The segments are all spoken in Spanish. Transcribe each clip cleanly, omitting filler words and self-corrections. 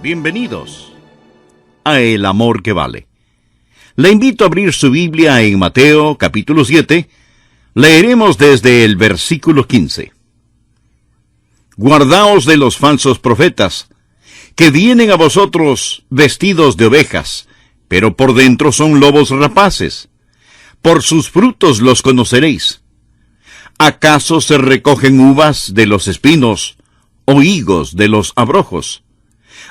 Bienvenidos a El Amor que Vale. Le invito a abrir su Biblia en Mateo capítulo 7. Leeremos desde el versículo 15. Guardaos de los falsos profetas, que vienen a vosotros vestidos de ovejas, pero por dentro son lobos rapaces. Por sus frutos los conoceréis. ¿Acaso se recogen uvas de los espinos o higos de los abrojos?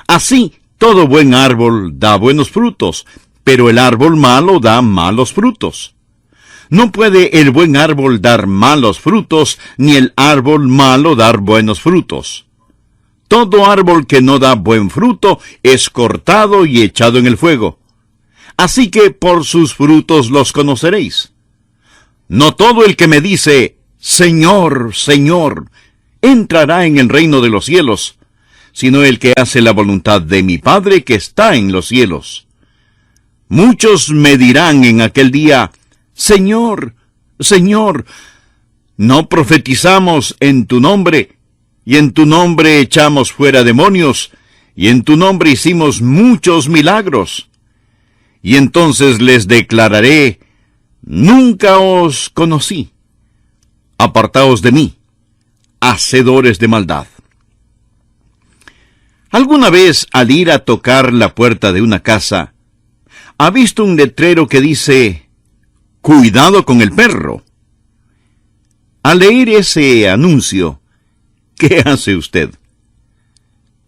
Así, todo buen árbol da buenos frutos, pero el árbol malo da malos frutos. No puede el buen árbol dar malos frutos, ni el árbol malo dar buenos frutos. Todo árbol que no da buen fruto es cortado y echado en el fuego. Así que por sus frutos los conoceréis. No todo el que me dice, Señor, Señor, entrará en el reino de los cielos, sino el que hace la voluntad de mi Padre que está en los cielos. Muchos me dirán en aquel día, Señor, Señor, ¿no profetizamos en tu nombre, y en tu nombre echamos fuera demonios, y en tu nombre hicimos muchos milagros? Y entonces les declararé, nunca os conocí. Apartaos de mí, hacedores de maldad. ¿Alguna vez al ir a tocar la puerta de una casa, ha visto un letrero que dice, cuidado con el perro? Al leer ese anuncio, ¿qué hace usted?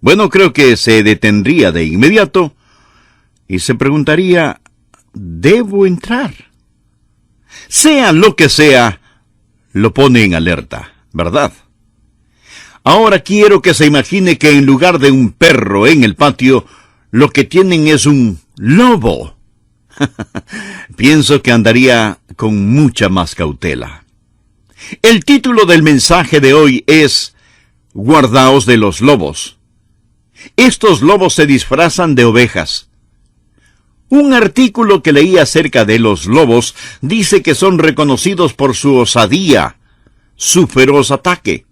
Bueno, creo que se detendría de inmediato y se preguntaría, ¿debo entrar? Sea lo que sea, lo pone en alerta, ¿verdad? Ahora quiero que se imagine que en lugar de un perro en el patio, lo que tienen es un lobo. Pienso que andaría con mucha más cautela. El título del mensaje de hoy es Guardaos de los lobos. Estos lobos se disfrazan de ovejas. Un artículo que leí acerca de los lobos dice que son reconocidos por su osadía, su feroz ataque.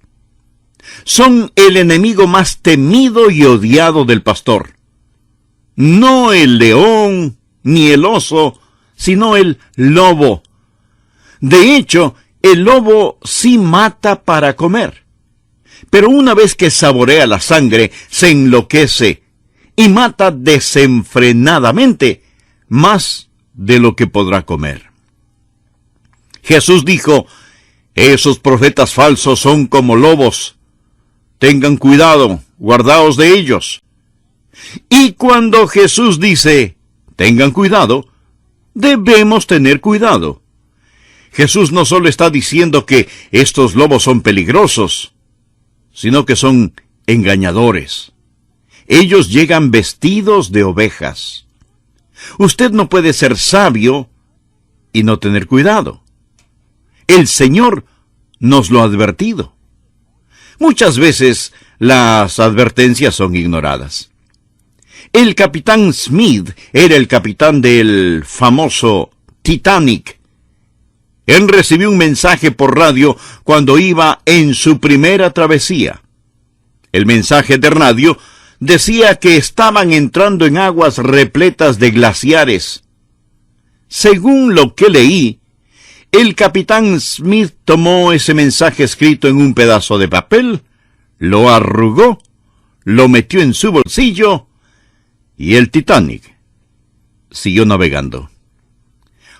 Son el enemigo más temido y odiado del pastor. No el león ni el oso, sino el lobo. De hecho, el lobo sí mata para comer. Pero una vez que saborea la sangre, se enloquece y mata desenfrenadamente, más de lo que podrá comer. Jesús dijo, esos profetas falsos son como lobos. Tengan cuidado, guardaos de ellos. Y cuando Jesús dice, tengan cuidado, debemos tener cuidado. Jesús no solo está diciendo que estos lobos son peligrosos, sino que son engañadores. Ellos llegan vestidos de ovejas. Usted no puede ser sabio y no tener cuidado. El Señor nos lo ha advertido. Muchas veces las advertencias son ignoradas. El capitán Smith era el capitán del famoso Titanic. Él recibió un mensaje por radio cuando iba en su primera travesía. El mensaje de radio decía que estaban entrando en aguas repletas de glaciares. Según lo que leí, el capitán Smith tomó ese mensaje escrito en un pedazo de papel, lo arrugó, lo metió en su bolsillo y el Titanic siguió navegando.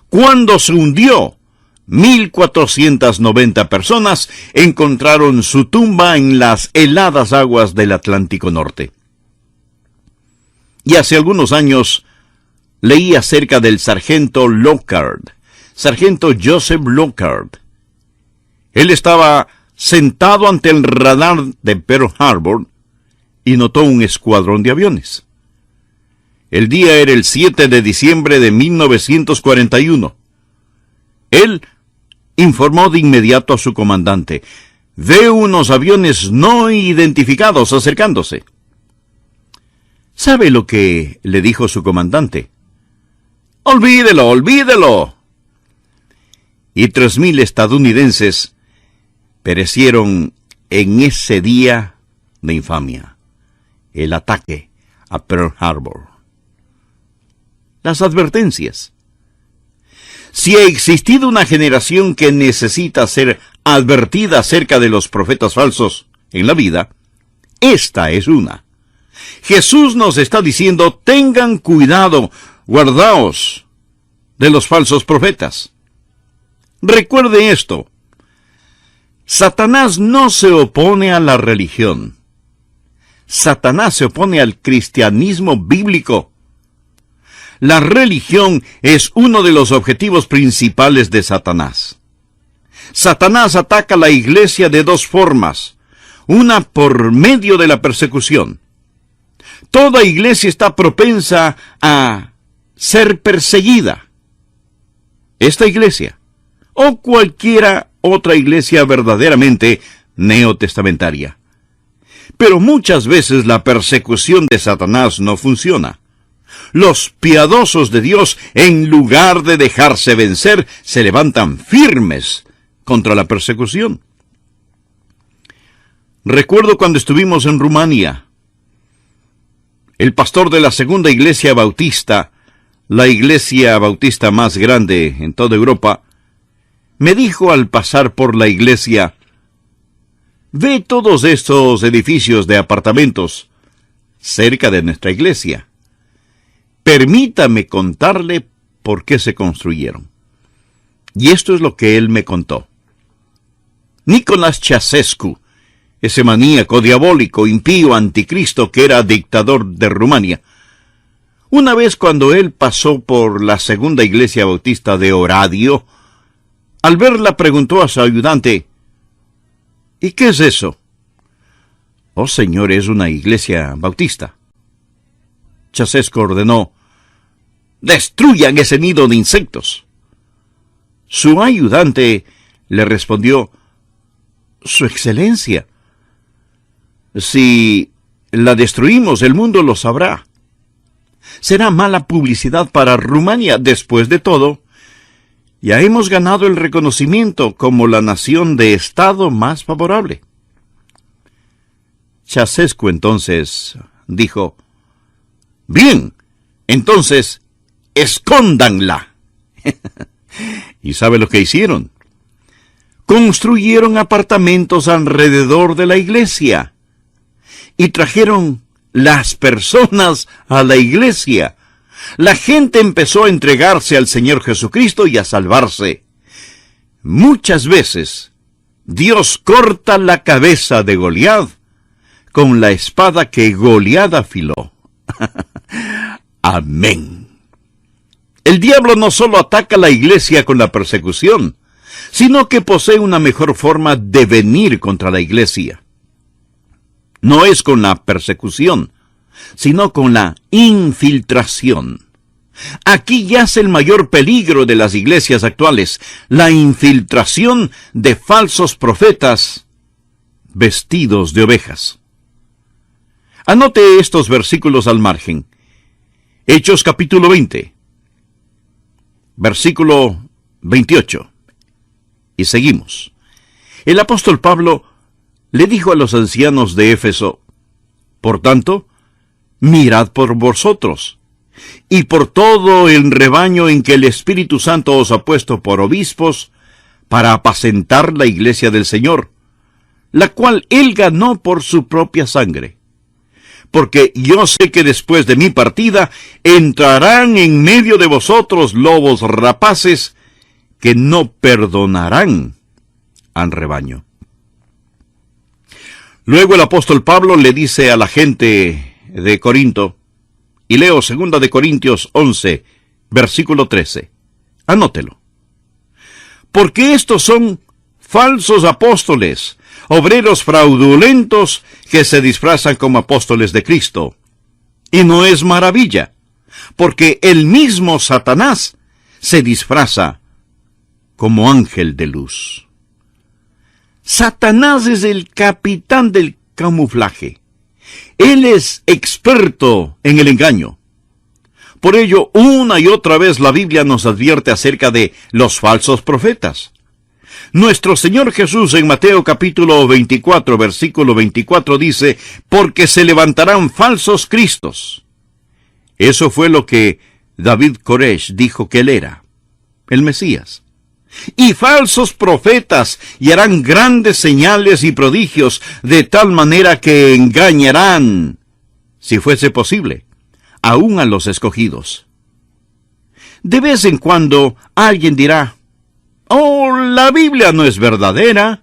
Cuando se hundió, 1,490 personas encontraron su tumba en las heladas aguas del Atlántico Norte. Y hace algunos años leí acerca del sargento Lockhart, sargento Joseph Lockhart. Él estaba sentado ante el radar de Pearl Harbor y notó un escuadrón de aviones. El día era el 7 de diciembre de 1941. Él informó de inmediato a su comandante, «Veo unos aviones no identificados acercándose». ¿Sabe lo que le dijo su comandante? «Olvídelo, olvídelo». Y 3,000 estadounidenses perecieron en ese día de infamia. El ataque a Pearl Harbor. Las advertencias. Si ha existido una generación que necesita ser advertida acerca de los profetas falsos en la vida, esta es una. Jesús nos está diciendo, tengan cuidado, guardaos de los falsos profetas. Recuerde esto. Satanás no se opone a la religión. Satanás se opone al cristianismo bíblico. La religión es uno de los objetivos principales de Satanás. Satanás ataca a la iglesia de dos formas. Una por medio de la persecución. Toda iglesia está propensa a ser perseguida. Esta iglesia, o cualquiera otra iglesia verdaderamente neotestamentaria. Pero muchas veces la persecución de Satanás no funciona. Los piadosos de Dios, en lugar de dejarse vencer, se levantan firmes contra la persecución. Recuerdo cuando estuvimos en Rumania. El pastor de la segunda iglesia bautista, la iglesia bautista más grande en toda Europa, me dijo al pasar por la iglesia: «Ve todos estos edificios de apartamentos cerca de nuestra iglesia. Permítame contarle por qué se construyeron». Y esto es lo que él me contó. Nicolás Ceausescu, ese maníaco diabólico, impío, anticristo que era dictador de Rumania, una vez cuando él pasó por la segunda iglesia bautista de Oradea, al verla preguntó a su ayudante: «¿Y qué es eso?». «Oh, señor, es una iglesia bautista». Ceausescu ordenó: «Destruyan ese nido de insectos». Su ayudante le respondió: «Su excelencia, si la destruimos, el mundo lo sabrá. Será mala publicidad para Rumania. Después de todo, ya hemos ganado el reconocimiento como la nación de Estado más favorable». Ceausescu entonces dijo: «Bien, entonces, escóndanla». ¿Y sabe lo que hicieron? Construyeron apartamentos alrededor de la iglesia y trajeron las personas a la iglesia. La gente empezó a entregarse al Señor Jesucristo y a salvarse. Muchas veces Dios corta la cabeza de Goliat con la espada que Goliat afiló. Amén. El diablo no solo ataca a la iglesia con la persecución, sino que posee una mejor forma de venir contra la iglesia. No es con la persecución, sino con la infiltración. Aquí yace el mayor peligro de las iglesias actuales, la infiltración de falsos profetas vestidos de ovejas. Anote estos versículos al margen. Hechos capítulo 20, versículo 28. Y seguimos. El apóstol Pablo le dijo a los ancianos de Éfeso: «Por tanto, mirad por vosotros, y por todo el rebaño en que el Espíritu Santo os ha puesto por obispos, para apacentar la iglesia del Señor, la cual él ganó por su propia sangre. Porque yo sé que después de mi partida entrarán en medio de vosotros lobos rapaces, que no perdonarán al rebaño». Luego el apóstol Pablo le dice a la gente de Corinto, y leo 2 de Corintios 11, versículo 13. Anótelo. «Porque estos son falsos apóstoles, obreros fraudulentos que se disfrazan como apóstoles de Cristo. Y no es maravilla, porque el mismo Satanás se disfraza como ángel de luz». Satanás es el capitán del camuflaje. Él es experto en el engaño. Por ello, una y otra vez la Biblia nos advierte acerca de los falsos profetas. Nuestro Señor Jesús en Mateo capítulo 24, versículo 24 dice: «Porque se levantarán falsos cristos, Eso fue lo que David Koresh dijo que él era, el Mesías. Y falsos profetas, y harán grandes señales y prodigios, de tal manera que engañarán, si fuese posible, aún a los escogidos. De vez en cuando alguien dirá, «Oh, la Biblia no es verdadera.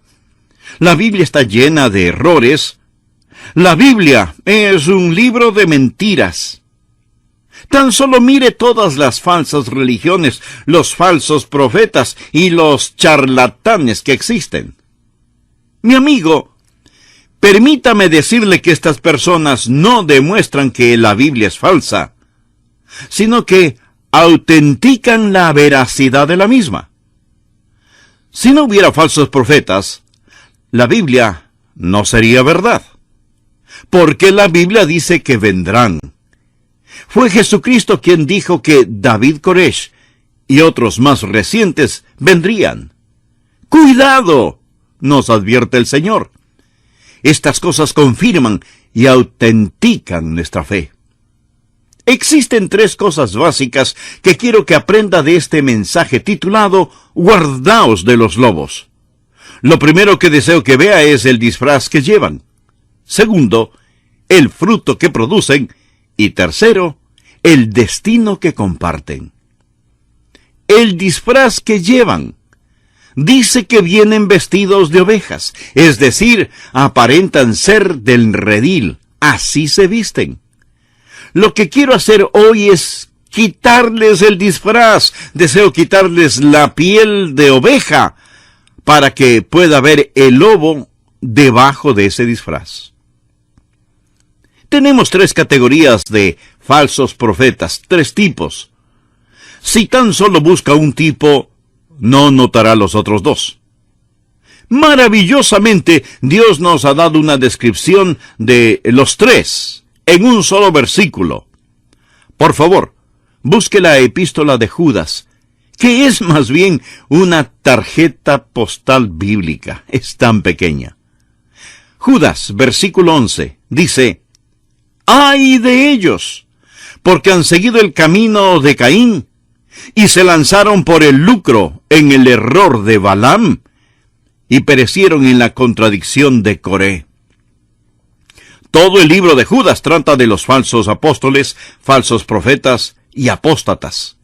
La Biblia está llena de errores. La Biblia es un libro de mentiras». Tan solo mire todas las falsas religiones, los falsos profetas y los charlatanes que existen. Mi amigo, permítame decirle que estas personas no demuestran que la Biblia es falsa, sino que autentican la veracidad de la misma. Si no hubiera falsos profetas, la Biblia no sería verdad, porque la Biblia dice que vendrán. Fue Jesucristo quien dijo que David Koresh y otros más recientes vendrían. ¡Cuidado!, nos advierte el Señor. Estas cosas confirman y autentican nuestra fe. Existen 3 cosas básicas que quiero que aprenda de este mensaje titulado «Guardaos de los lobos». Lo primero que deseo que vea es el disfraz que llevan. Segundo, el fruto que producen. Y tercero, el destino que comparten. El disfraz que llevan. Dice que vienen vestidos de ovejas, es decir, aparentan ser del redil. Así se visten. Lo que quiero hacer hoy es quitarles el disfraz. Deseo quitarles la piel de oveja para que pueda ver el lobo debajo de ese disfraz. Tenemos 3 categorías de falsos profetas, 3 tipos. Si tan solo busca un tipo, no notará los otros 2. Maravillosamente, Dios nos ha dado una descripción de los 3 en un solo versículo. Por favor, busque la epístola de Judas, que es más bien una tarjeta postal bíblica. Es tan pequeña. Judas, versículo 11, dice: ¡Ay de ellos! Porque han seguido el camino de Caín, y se lanzaron por el lucro en el error de Balaam, y perecieron en la contradicción de Coré. Todo el libro de Judas trata de los falsos apóstoles, falsos profetas y apóstatas.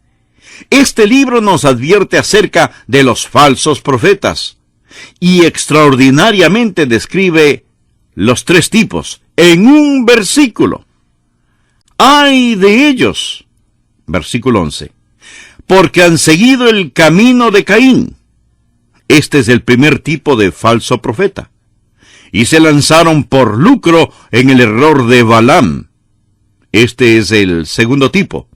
Este libro nos advierte acerca de los falsos profetas, y extraordinariamente describe los 3 tipos en un versículo. ¡Ay de ellos! Versículo 11. Porque han seguido el camino de Caín. Este es el primer tipo de falso profeta. Y se lanzaron por lucro en el error de Balaam. Este es el segundo tipo.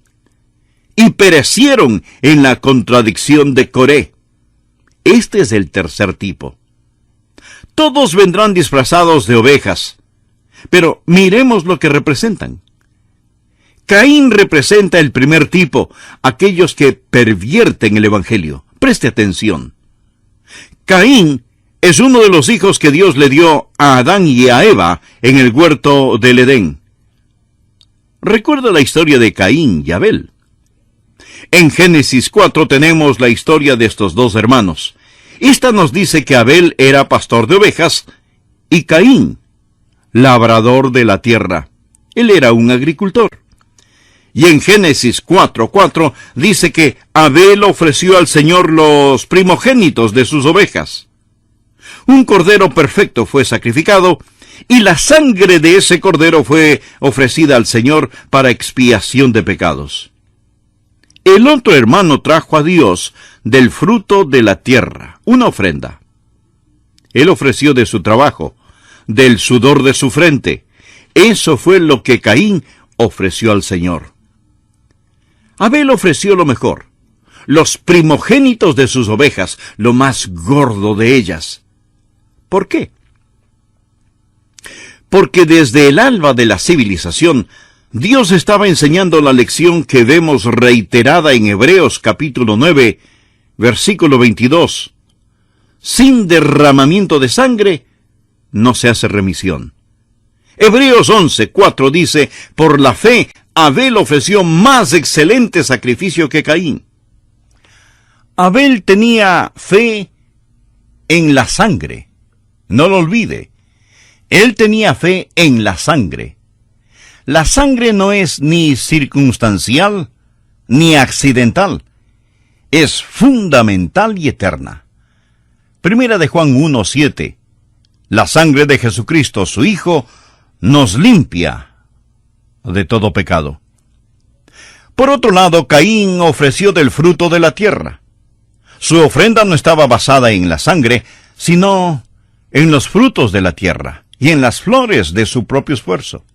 Y perecieron en la contradicción de Coré. Este es el tercer tipo. Todos vendrán disfrazados de ovejas, pero miremos lo que representan. Caín representa el primer tipo, aquellos que pervierten el Evangelio. Preste atención. Caín es uno de los hijos que Dios le dio a Adán y a Eva en el huerto del Edén. Recuerda la historia de Caín y Abel. En Génesis 4 tenemos la historia de estos 2 hermanos. Esta nos dice que Abel era pastor de ovejas y Caín, labrador de la tierra. Él era un agricultor. Y en Génesis 4:4 dice que Abel ofreció al Señor los primogénitos de sus ovejas. Un cordero perfecto fue sacrificado, y la sangre de ese cordero fue ofrecida al Señor para expiación de pecados. El otro hermano trajo a Dios del fruto de la tierra una ofrenda. Él ofreció de su trabajo, del sudor de su frente. Eso fue lo que Caín ofreció al Señor. Abel ofreció lo mejor, los primogénitos de sus ovejas, lo más gordo de ellas. ¿Por qué? Porque desde el alba de la civilización, Dios estaba enseñando la lección que vemos reiterada en Hebreos capítulo 9, versículo 22. Sin derramamiento de sangre, no se hace remisión. Hebreos 11:4 dice: por la fe, Abel ofreció más excelente sacrificio que Caín. Abel tenía fe en la sangre. No lo olvide. Él tenía fe en la sangre. La sangre no es ni circunstancial ni accidental. Es fundamental y eterna. Primera de Juan 1:7. La sangre de Jesucristo, su Hijo, nos limpia de todo pecado. Por otro lado, Caín ofreció del fruto de la tierra. Su ofrenda no estaba basada en la sangre, sino en los frutos de la tierra y en las flores de su propio esfuerzo.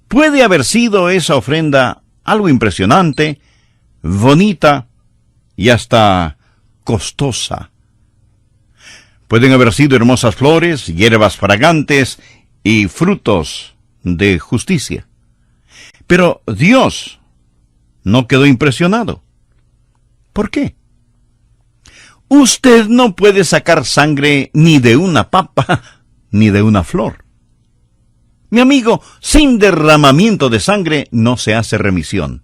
Puede haber sido esa ofrenda algo impresionante, bonita y hasta costosa. Pueden haber sido hermosas flores, hierbas fragantes y frutos de justicia. Pero Dios no quedó impresionado. ¿Por qué? Usted no puede sacar sangre ni de una papa, ni de una flor. Mi amigo, sin derramamiento de sangre no se hace remisión.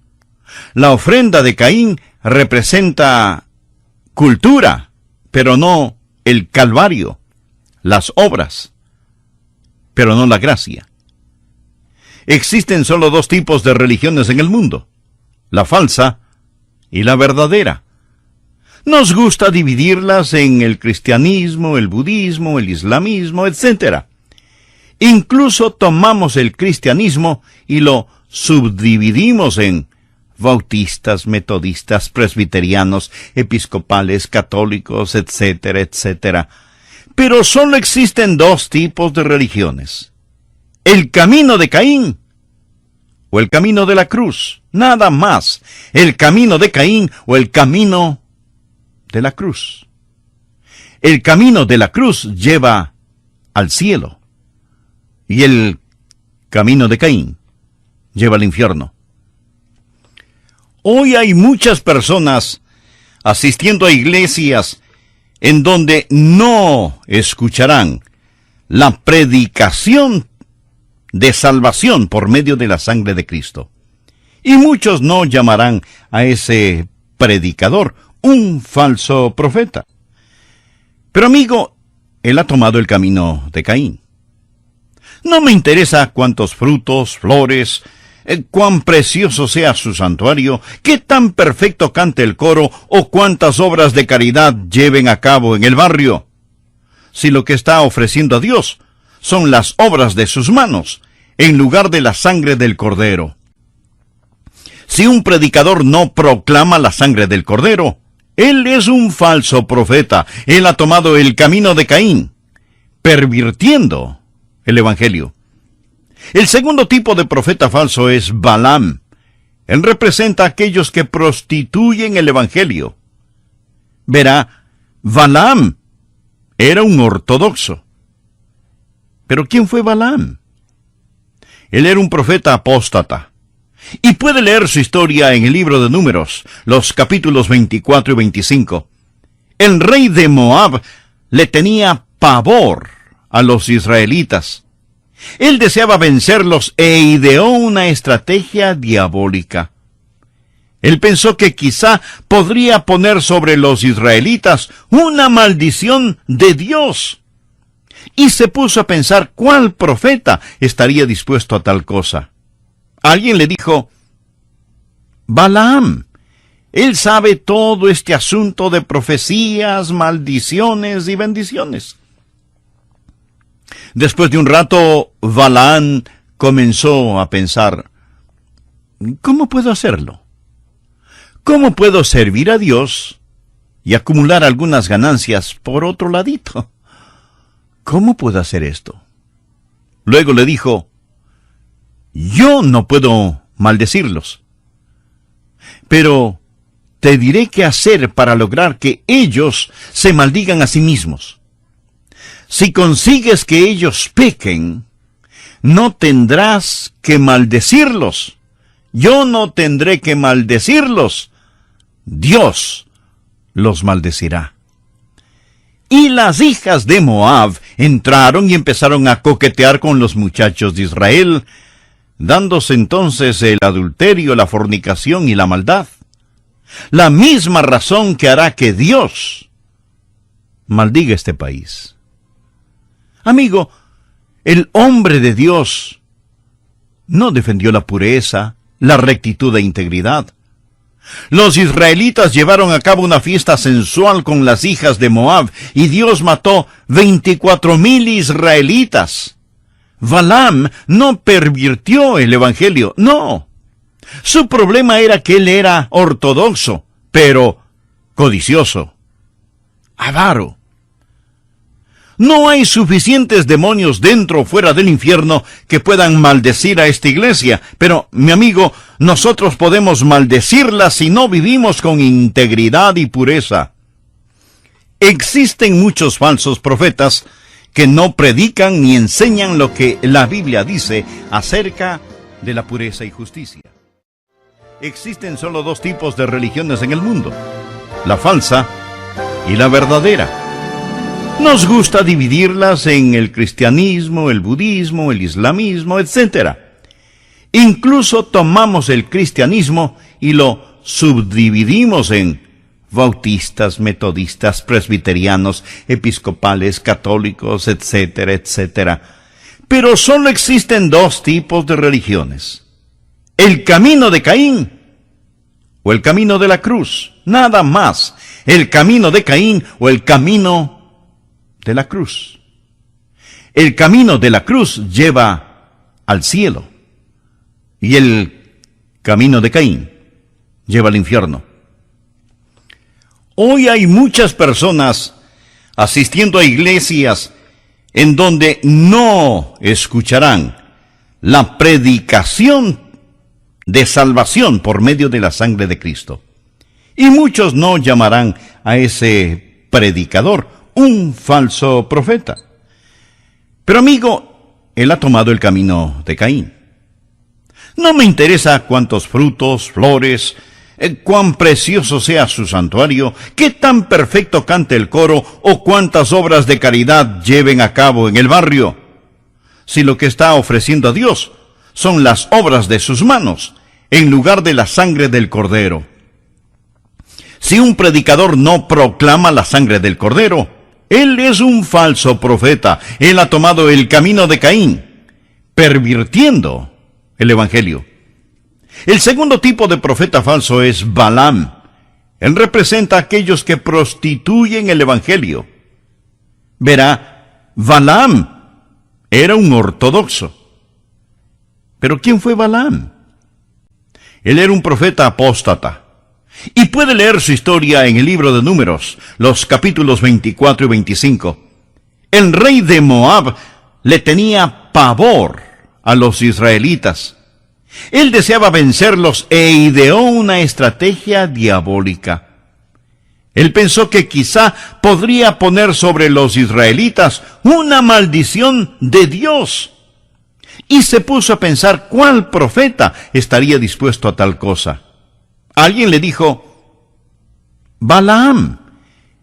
La ofrenda de Caín representa cultura, pero no el Calvario, las obras, pero no la gracia. Existen solo dos tipos de religiones en el mundo, la falsa y la verdadera. Nos gusta dividirlas en el cristianismo, el budismo, el islamismo, etc. Incluso tomamos el cristianismo y lo subdividimos en bautistas, metodistas, presbiterianos, episcopales, católicos, etcétera, etcétera. Pero solo existen dos tipos de religiones: el camino de Caín o el camino de la cruz. Nada más. El camino de Caín o el camino de la cruz. El camino de la cruz lleva al cielo y el camino de Caín lleva al infierno. Hoy hay muchas personas asistiendo a iglesias en donde no escucharán la predicación de salvación por medio de la sangre de Cristo. Y muchos no llamarán a ese predicador un falso profeta. Pero amigo, él ha tomado el camino de Caín. No me interesa cuántos frutos, flores, cuán precioso sea su santuario, qué tan perfecto cante el coro o cuántas obras de caridad lleven a cabo en el barrio. Si lo que está ofreciendo a Dios son las obras de sus manos, en lugar de la sangre del Cordero. Si un predicador no proclama la sangre del Cordero, él es un falso profeta. Él ha tomado el camino de Caín, pervirtiendo el Evangelio. El segundo tipo de profeta falso es Balaam. Él representa a aquellos que prostituyen el Evangelio. Verá, Balaam era un ortodoxo. ¿Pero quién fue Balaam? Él era un profeta apóstata. Y puede leer su historia en el libro de Números, los capítulos 24 y 25. El rey de Moab le tenía pavor a los israelitas. Él deseaba vencerlos e ideó una estrategia diabólica. Él pensó que quizá podría poner sobre los israelitas una maldición de Dios. Y se puso a pensar cuál profeta estaría dispuesto a tal cosa. Alguien le dijo: Balaam, él sabe todo este asunto de profecías, maldiciones y bendiciones. Después de un rato, Balaam comenzó a pensar: ¿cómo puedo hacerlo? ¿Cómo puedo servir a Dios y acumular algunas ganancias por otro ladito? ¿Cómo puedo hacer esto? Luego le dijo: yo no puedo maldecirlos, pero te diré qué hacer para lograr que ellos se maldigan a sí mismos. Si consigues que ellos pequen, no tendrás que maldecirlos. Yo no tendré que maldecirlos. Dios los maldecirá. Y las hijas de Moab entraron y empezaron a coquetear con los muchachos de Israel, dándose entonces el adulterio, la fornicación y la maldad. La misma razón que hará que Dios maldiga este país. Amigo, el hombre de Dios no defendió la pureza, la rectitud e integridad. Los israelitas llevaron a cabo una fiesta sensual con las hijas de Moab, y Dios mató 24,000 israelitas. Balaam no pervirtió el evangelio, no. Su problema era que él era ortodoxo, pero codicioso, avaro. No hay suficientes demonios dentro o fuera del infierno que puedan maldecir a esta iglesia, pero, mi amigo, nosotros podemos maldecirla si no vivimos con integridad y pureza. Existen muchos falsos profetas que no predican ni enseñan lo que la Biblia dice acerca de la pureza y justicia. Existen solo dos tipos de religiones en el mundo: la falsa y la verdadera. Nos gusta dividirlas en el cristianismo, el budismo, el islamismo, etc. Incluso tomamos el cristianismo y lo subdividimos en bautistas, metodistas, presbiterianos, episcopales, católicos, etcétera, etcétera. Pero solo existen dos tipos de religiones: el camino de Caín o el camino de la cruz. Nada más. El camino de Caín o el camino de la cruz. El camino de la cruz lleva al cielo, y el camino de Caín lleva al infierno. Hoy hay muchas personas asistiendo a iglesias en donde no escucharán la predicación de salvación por medio de la sangre de Cristo. Y muchos no llamarán a ese predicador un falso profeta. Pero, amigo, él ha tomado el camino de Caín. No me interesa cuántos frutos, flores, cuán precioso sea su santuario, qué tan perfecto cante el coro o cuántas obras de caridad lleven a cabo en el barrio, si lo que está ofreciendo a Dios son las obras de sus manos, en lugar de la sangre del Cordero. Si un predicador no proclama la sangre del Cordero, él es un falso profeta. Él ha tomado el camino de Caín, pervirtiendo el evangelio. El segundo tipo de profeta falso es Balaam. Él representa a aquellos que prostituyen el evangelio. Verá, Balaam era un ortodoxo. ¿Pero quién fue Balaam? Él era un profeta apóstata. Y puede leer su historia en el libro de Números, los capítulos 24 y 25. El rey de Moab le tenía pavor a los israelitas. Él deseaba vencerlos e ideó una estrategia diabólica. Él pensó que quizá podría poner sobre los israelitas una maldición de Dios. Y se puso a pensar cuál profeta estaría dispuesto a tal cosa. Alguien le dijo: Balaam,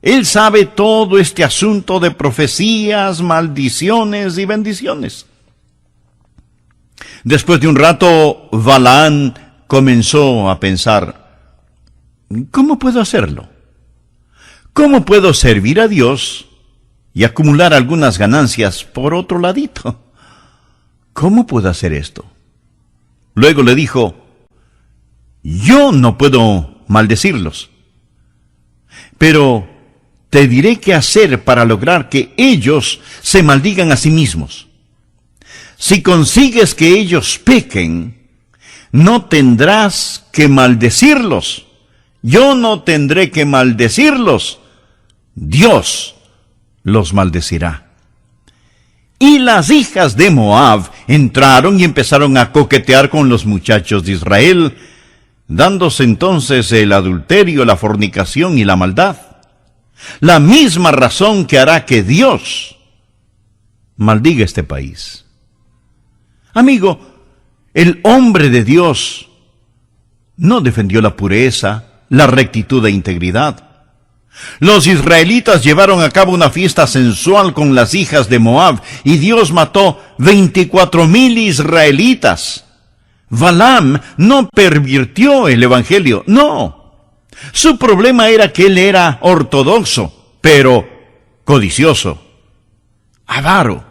él sabe todo este asunto de profecías, maldiciones y bendiciones. Después de un rato, Balaam comenzó a pensar: ¿cómo puedo hacerlo? ¿Cómo puedo servir a Dios y acumular algunas ganancias por otro ladito? ¿Cómo puedo hacer esto? Luego le dijo: yo no puedo maldecirlos, pero te diré qué hacer para lograr que ellos se maldigan a sí mismos. Si consigues que ellos pequen, no tendrás que maldecirlos. Yo no tendré que maldecirlos. Dios los maldecirá. Y las hijas de Moab entraron y empezaron a coquetear con los muchachos de Israel, dándose entonces el adulterio, la fornicación y la maldad. La misma razón que hará que Dios maldiga este país. Amigo, el hombre de Dios no defendió la pureza, la rectitud e integridad. Los israelitas llevaron a cabo una fiesta sensual con las hijas de Moab, y Dios mató 24,000 israelitas. Balaam no pervirtió el evangelio, no. Su problema era que él era ortodoxo, pero codicioso, avaro.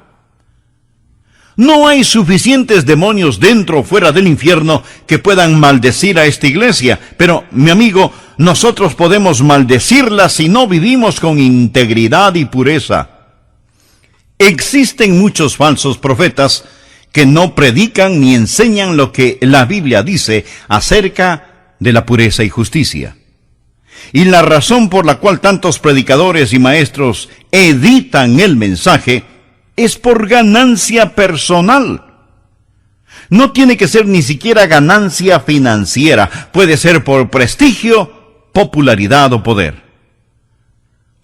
No hay suficientes demonios dentro o fuera del infierno que puedan maldecir a esta iglesia, pero, mi amigo, nosotros podemos maldecirla si no vivimos con integridad y pureza. Existen muchos falsos profetas que no predican ni enseñan lo que la Biblia dice acerca de la pureza y justicia. Y la razón por la cual tantos predicadores y maestros editan el mensaje es por ganancia personal. No tiene que ser ni siquiera ganancia financiera, puede ser por prestigio, popularidad o poder.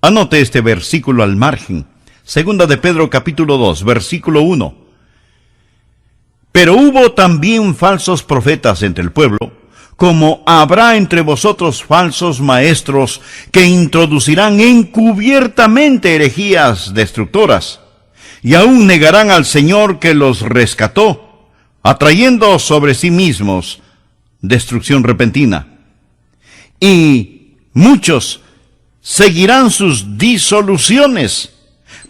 Anote este versículo al margen. Segunda de Pedro capítulo 2, versículo 1. Pero hubo también falsos profetas entre el pueblo, como habrá entre vosotros falsos maestros que introducirán encubiertamente herejías destructoras, y aún negarán al Señor que los rescató, atrayendo sobre sí mismos destrucción repentina. Y muchos seguirán sus disoluciones,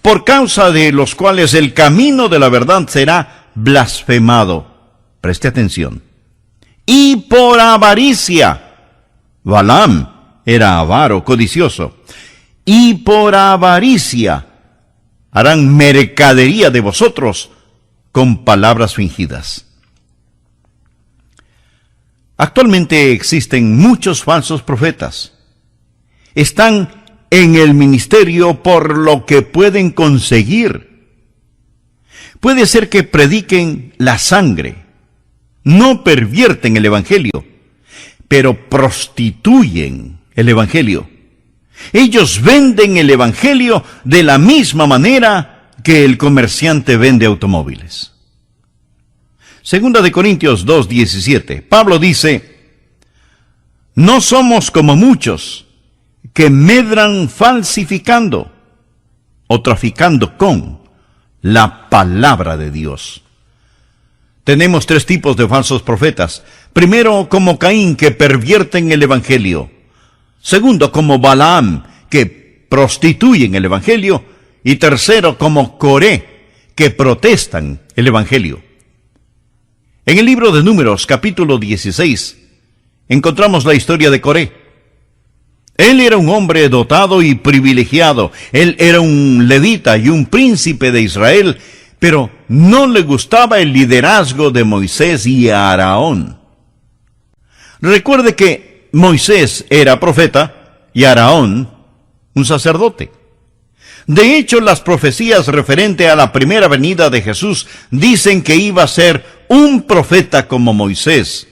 por causa de los cuales el camino de la verdad será blasfemado. Preste atención. Y por avaricia. Balaam era avaro, codicioso. Y por avaricia harán mercadería de vosotros con palabras fingidas. Actualmente existen muchos falsos profetas. Están en el ministerio por lo que pueden conseguir. Puede ser que prediquen la sangre, no pervierten el evangelio, pero prostituyen el evangelio. Ellos venden el evangelio de la misma manera que el comerciante vende automóviles. Segunda de Corintios 2:17, Pablo dice: no somos como muchos que medran falsificando o traficando con la palabra de Dios. Tenemos tres tipos de falsos profetas. Primero, como Caín, que pervierten el evangelio. Segundo, como Balaam, que prostituyen el evangelio. Y tercero, como Coré, que protestan el evangelio. En el libro de Números, capítulo 16, encontramos la historia de Coré. Él era un hombre dotado y privilegiado. Él era un levita y un príncipe de Israel, pero no le gustaba el liderazgo de Moisés y Aarón. Recuerde que Moisés era profeta y Aarón un sacerdote. De hecho, las profecías referente a la primera venida de Jesús dicen que iba a ser un profeta como Moisés.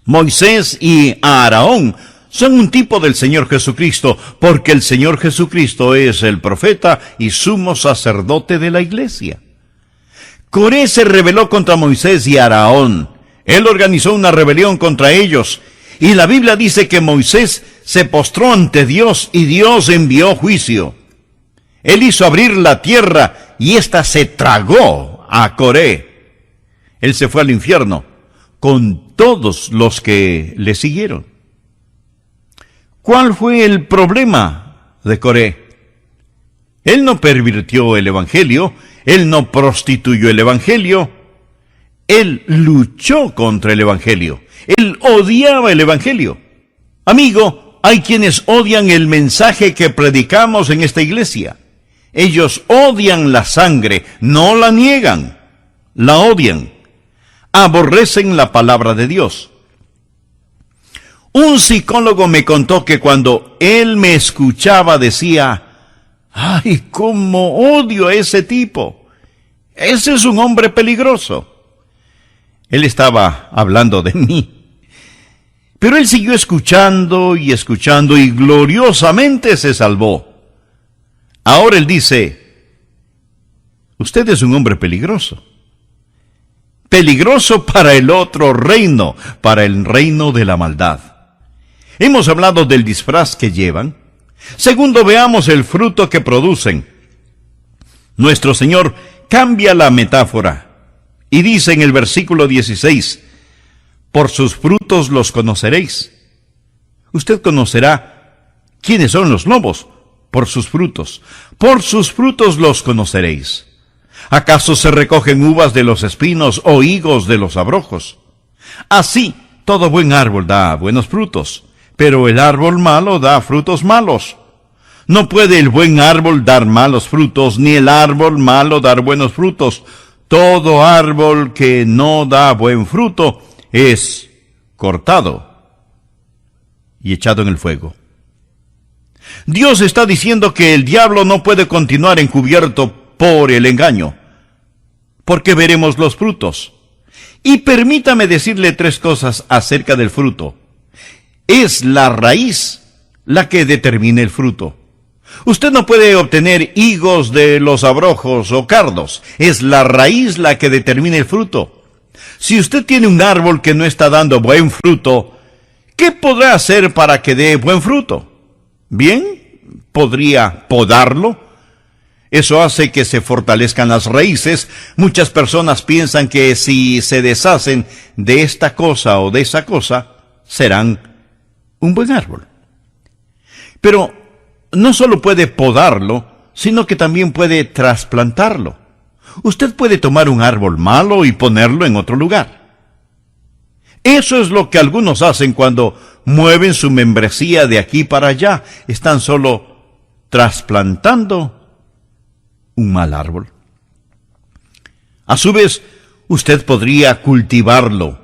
Moisés y Aarón son un tipo del Señor Jesucristo, porque el Señor Jesucristo es el profeta y sumo sacerdote de la iglesia. Coré se rebeló contra Moisés y Aarón. Él organizó una rebelión contra ellos, y la Biblia dice que Moisés se postró ante Dios y Dios envió juicio. Él hizo abrir la tierra y ésta se tragó a Coré. Él se fue al infierno con todos los que le siguieron. ¿Cuál fue el problema de Coré? Él no pervirtió el evangelio, él no prostituyó el evangelio, él luchó contra el evangelio, él odiaba el evangelio. Amigo, hay quienes odian el mensaje que predicamos en esta iglesia. Ellos odian la sangre, no la niegan, la odian. Aborrecen la palabra de Dios. Un psicólogo me contó que cuando él me escuchaba decía: ¡ay, cómo odio a ese tipo! Ese es un hombre peligroso. Él estaba hablando de mí. Pero él siguió escuchando y escuchando y gloriosamente se salvó. Ahora él dice: usted es un hombre peligroso. Peligroso para el otro reino, para el reino de la maldad. Hemos hablado del disfraz que llevan. Segundo, veamos el fruto que producen. Nuestro Señor cambia la metáfora y dice en el versículo 16: Por sus frutos los conoceréis. Usted conocerá quiénes son los lobos por sus frutos. Por sus frutos los conoceréis. ¿Acaso se recogen uvas de los espinos o higos de los abrojos? Así, todo buen árbol da buenos frutos, pero el árbol malo da frutos malos. No puede el buen árbol dar malos frutos, ni el árbol malo dar buenos frutos. Todo árbol que no da buen fruto es cortado y echado en el fuego. Dios está diciendo que el diablo no puede continuar encubierto por el engaño, porque veremos los frutos. Y permítame decirle 3 cosas acerca del fruto. Es la raíz la que determina el fruto. Usted no puede obtener higos de los abrojos o cardos. Es la raíz la que determina el fruto. Si usted tiene un árbol que no está dando buen fruto, ¿qué podrá hacer para que dé buen fruto? Bien, podría podarlo. Eso hace que se fortalezcan las raíces. Muchas personas piensan que si se deshacen de esta cosa o de esa cosa, serán un buen árbol. Pero no solo puede podarlo, sino que también puede trasplantarlo. Usted puede tomar un árbol malo y ponerlo en otro lugar. Eso es lo que algunos hacen cuando mueven su membresía de aquí para allá. Están solo trasplantando un mal árbol. A su vez, usted podría cultivarlo.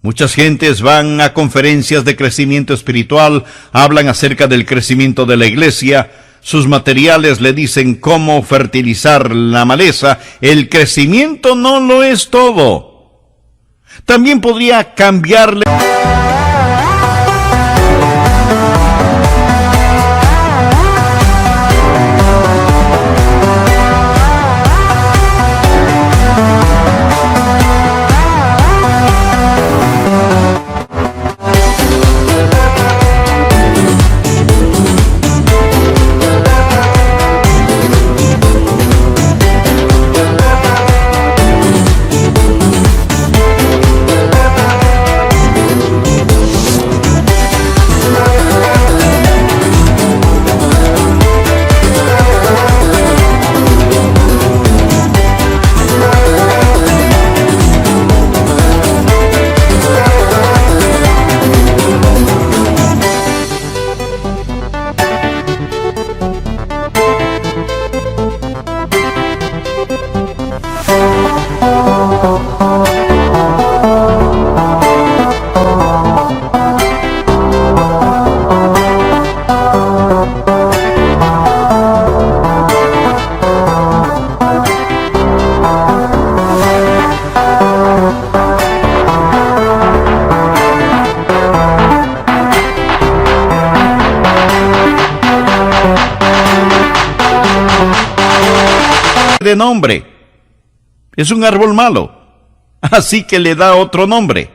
Muchas gentes van a conferencias de crecimiento espiritual, hablan acerca del crecimiento de la iglesia, sus materiales le dicen cómo fertilizar la maleza. El crecimiento no lo es todo. También podría cambiarle de nombre. Es un árbol malo, así que le da otro nombre.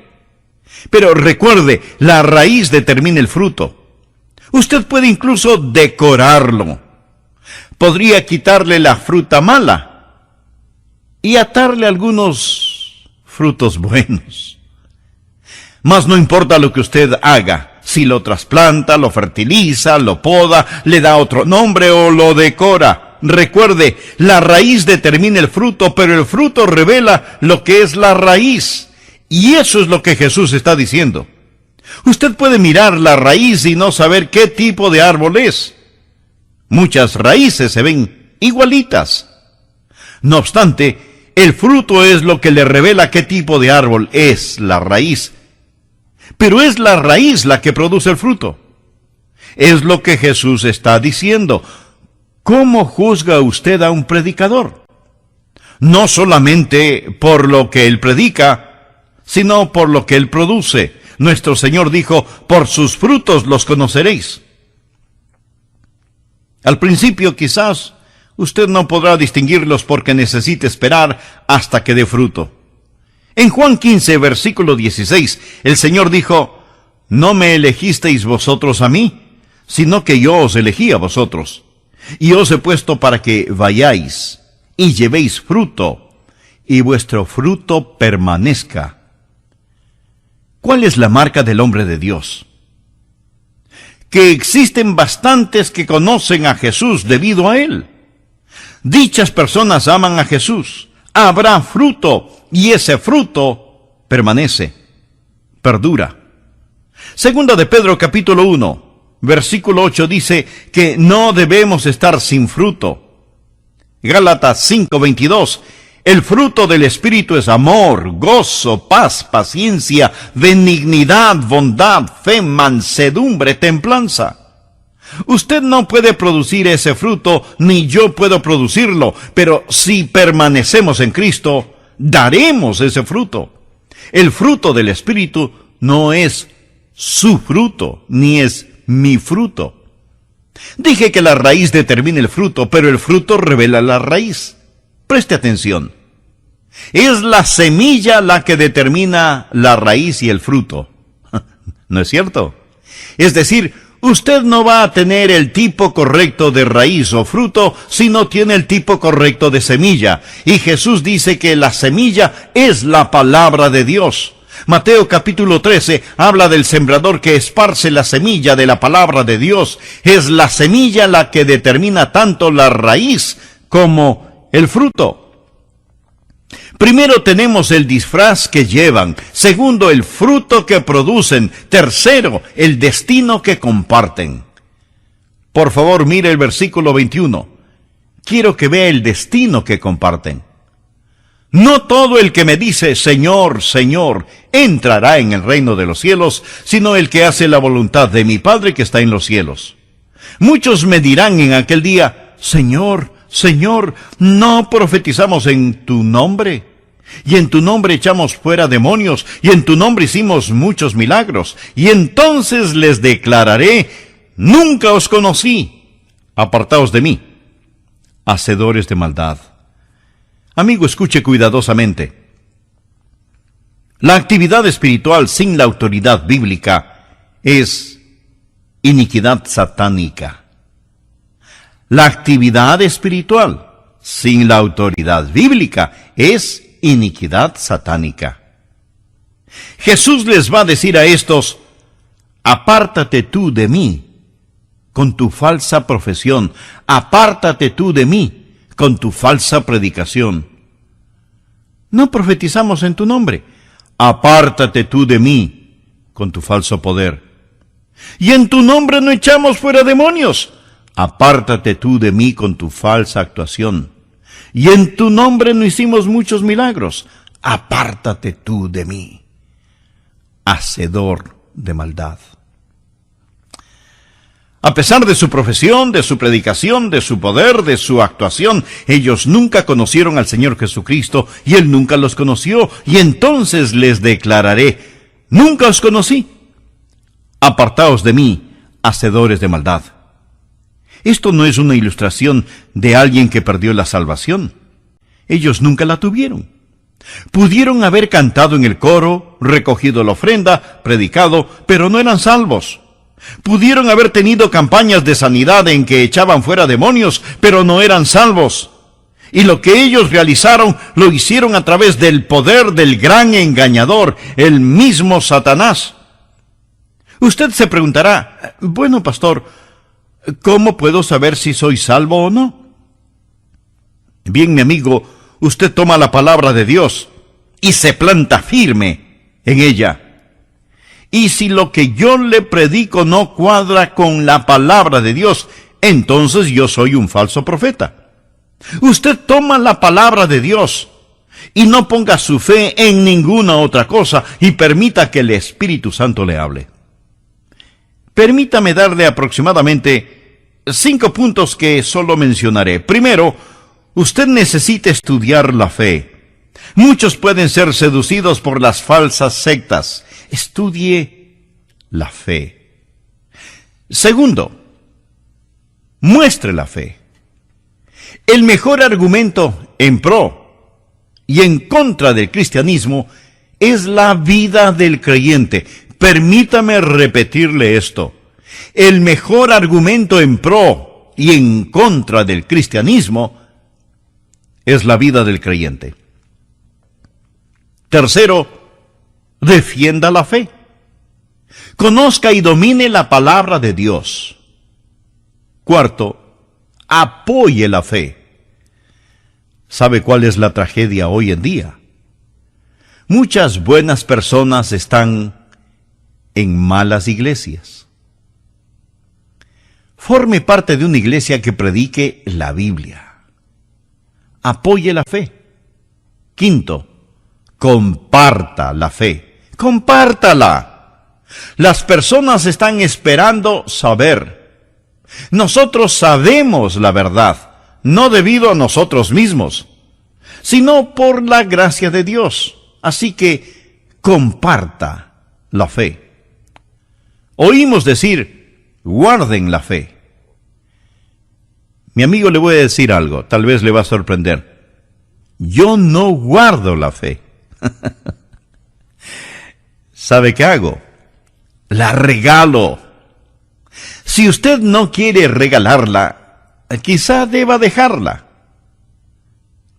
Pero recuerde, la raíz determina el fruto. Usted puede incluso decorarlo. Podría quitarle la fruta mala y atarle algunos frutos buenos. Mas no importa lo que usted haga, si lo trasplanta, lo fertiliza, lo poda, le da otro nombre o lo decora. Recuerde, la raíz determina el fruto, pero el fruto revela lo que es la raíz. Y eso es lo que Jesús está diciendo. Usted puede mirar la raíz y no saber qué tipo de árbol es. Muchas raíces se ven igualitas. No obstante, el fruto es lo que le revela qué tipo de árbol es la raíz. Pero es la raíz la que produce el fruto. Es lo que Jesús está diciendo. ¿Cómo juzga usted a un predicador? No solamente por lo que él predica, sino por lo que él produce. Nuestro Señor dijo, por sus frutos los conoceréis. Al principio quizás usted no podrá distinguirlos porque necesite esperar hasta que dé fruto. En Juan 15, versículo 16, el Señor dijo, no me elegisteis vosotros a mí, sino que yo os elegí a vosotros. Y os he puesto para que vayáis y llevéis fruto, y vuestro fruto permanezca. ¿Cuál es la marca del hombre de Dios? Que existen bastantes que conocen a Jesús debido a Él. Dichas personas aman a Jesús. Habrá fruto, y ese fruto permanece, perdura. Segunda de Pedro capítulo 1, versículo 8 dice que no debemos estar sin fruto. Gálatas 5:22, el fruto del Espíritu es amor, gozo, paz, paciencia, benignidad, bondad, fe, mansedumbre, templanza. Usted no puede producir ese fruto, ni yo puedo producirlo, pero si permanecemos en Cristo, daremos ese fruto. El fruto del Espíritu no es su fruto, ni es mi fruto. Dije que la raíz determina el fruto, pero el fruto revela la raíz. Preste atención. Es la semilla la que determina la raíz y el fruto. ¿No es cierto? Es decir, usted no va a tener el tipo correcto de raíz o fruto si no tiene el tipo correcto de semilla. Y Jesús dice que la semilla es la palabra de Dios. Mateo capítulo 13 habla del sembrador que esparce la semilla de la palabra de Dios. Es la semilla la que determina tanto la raíz como el fruto. Primero tenemos el disfraz que llevan. Segundo, el fruto que producen. Tercero, el destino que comparten. Por favor, mire el versículo 21. Quiero que vea el destino que comparten. No todo el que me dice, Señor, Señor, entrará en el reino de los cielos, sino el que hace la voluntad de mi Padre que está en los cielos. Muchos me dirán en aquel día, Señor, Señor, ¿no profetizamos en tu nombre? Y en tu nombre echamos fuera demonios, y en tu nombre hicimos muchos milagros. Y entonces les declararé, nunca os conocí, apartaos de mí, hacedores de maldad. Amigo, escuche cuidadosamente. La actividad espiritual sin la autoridad bíblica es iniquidad satánica. La actividad espiritual sin la autoridad bíblica es iniquidad satánica. Jesús les va a decir a estos, apártate tú de mí con tu falsa profesión, apártate tú de mí con tu falsa predicación. No profetizamos en tu nombre, apártate tú de mí con tu falso poder. Y en tu nombre no echamos fuera demonios, apártate tú de mí con tu falsa actuación. Y en tu nombre no hicimos muchos milagros, apártate tú de mí, hacedor de maldad. A pesar de su profesión, de su predicación, de su poder, de su actuación, ellos nunca conocieron al Señor Jesucristo y Él nunca los conoció. Y entonces les declararé, nunca os conocí. Apartaos de mí, hacedores de maldad. Esto no es una ilustración de alguien que perdió la salvación. Ellos nunca la tuvieron. Pudieron haber cantado en el coro, recogido la ofrenda, predicado, pero no eran salvos. Pudieron haber tenido campañas de sanidad en que echaban fuera demonios, pero no eran salvos. Y lo que ellos realizaron, lo hicieron a través del poder del gran engañador, el mismo Satanás. Usted se preguntará, bueno, pastor, ¿cómo puedo saber si soy salvo o no? Bien, mi amigo, usted toma la palabra de Dios y se planta firme en ella. Y si lo que yo le predico no cuadra con la palabra de Dios, entonces yo soy un falso profeta. Usted toma la palabra de Dios y no ponga su fe en ninguna otra cosa y permita que el Espíritu Santo le hable. Permítame darle aproximadamente 5 puntos que solo mencionaré. Primero, usted necesita estudiar la fe. Muchos pueden ser seducidos por las falsas sectas. Estudie la fe. Segundo, muestre la fe. El mejor argumento en pro y en contra del cristianismo es la vida del creyente. Permítame repetirle esto. El mejor argumento en pro y en contra del cristianismo es la vida del creyente. Tercero, defienda la fe. Conozca y domine la palabra de Dios. Cuarto, apoye la fe. ¿Sabe cuál es la tragedia hoy en día? Muchas buenas personas están en malas iglesias. Forme parte de una iglesia que predique la Biblia. Apoye la fe. Quinto, comparta la fe. Compártala. Las personas están esperando saber. Nosotros sabemos la verdad, no debido a nosotros mismos, sino por la gracia de Dios. Así que comparta la fe. Oímos decir, guarden la fe. Mi amigo, le voy a decir algo, tal vez le va a sorprender. Yo no guardo la fe. ¿Sabe qué hago? La regalo. Si usted no quiere regalarla, quizá deba dejarla.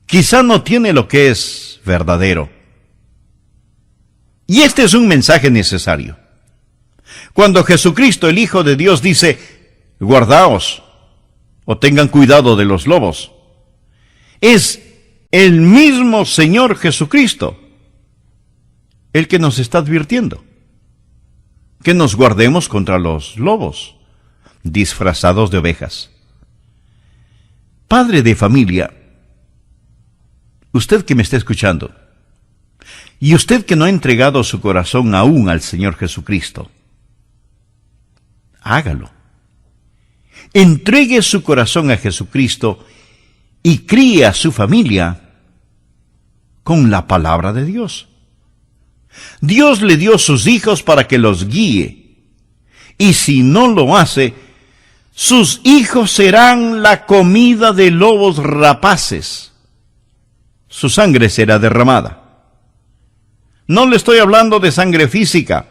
Quizá no tiene lo que es verdadero. Y este es un mensaje necesario. Cuando Jesucristo, el Hijo de Dios, dice, guardaos o tengan cuidado de los lobos, es el mismo Señor Jesucristo el que nos está advirtiendo que nos guardemos contra los lobos disfrazados de ovejas. Padre de familia, usted que me está escuchando, y usted que no ha entregado su corazón aún al Señor Jesucristo, hágalo. Entregue su corazón a Jesucristo y críe a su familia con la palabra de Dios. Dios le dio sus hijos para que los guíe, y si no lo hace, sus hijos serán la comida de lobos rapaces. Su sangre será derramada. No le estoy hablando de sangre física.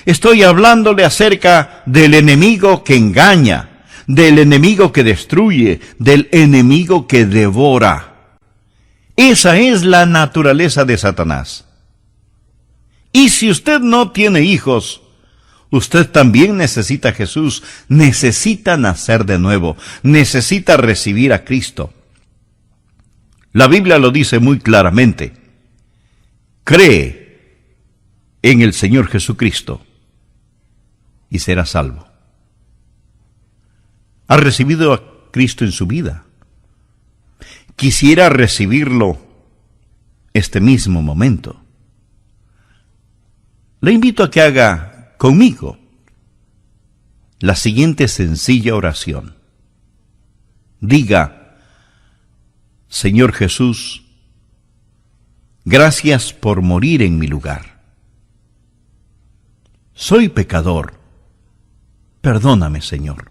Estoy hablándole acerca del enemigo que engaña, del enemigo que destruye, del enemigo que devora. Esa es la naturaleza de Satanás. Y si usted no tiene hijos, usted también necesita a Jesús, necesita nacer de nuevo, necesita recibir a Cristo. La Biblia lo dice muy claramente. Cree en el Señor Jesucristo y será salvo. ¿Ha recibido a Cristo en su vida? Quisiera recibirlo este mismo momento. Le invito a que haga conmigo la siguiente sencilla oración. Diga, Señor Jesús, gracias por morir en mi lugar. Soy pecador. Perdóname, Señor.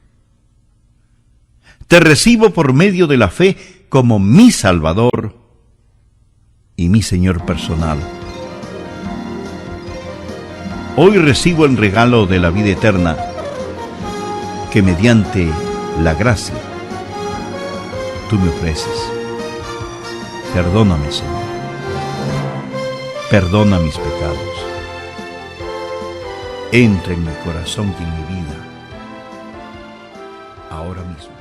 Te recibo por medio de la fe como mi Salvador y mi Señor personal. Hoy recibo el regalo de la vida eterna que mediante la gracia tú me ofreces. Perdóname, Señor. Perdona mis pecados. Entra en mi corazón y en mi vida, ahora mismo.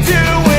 do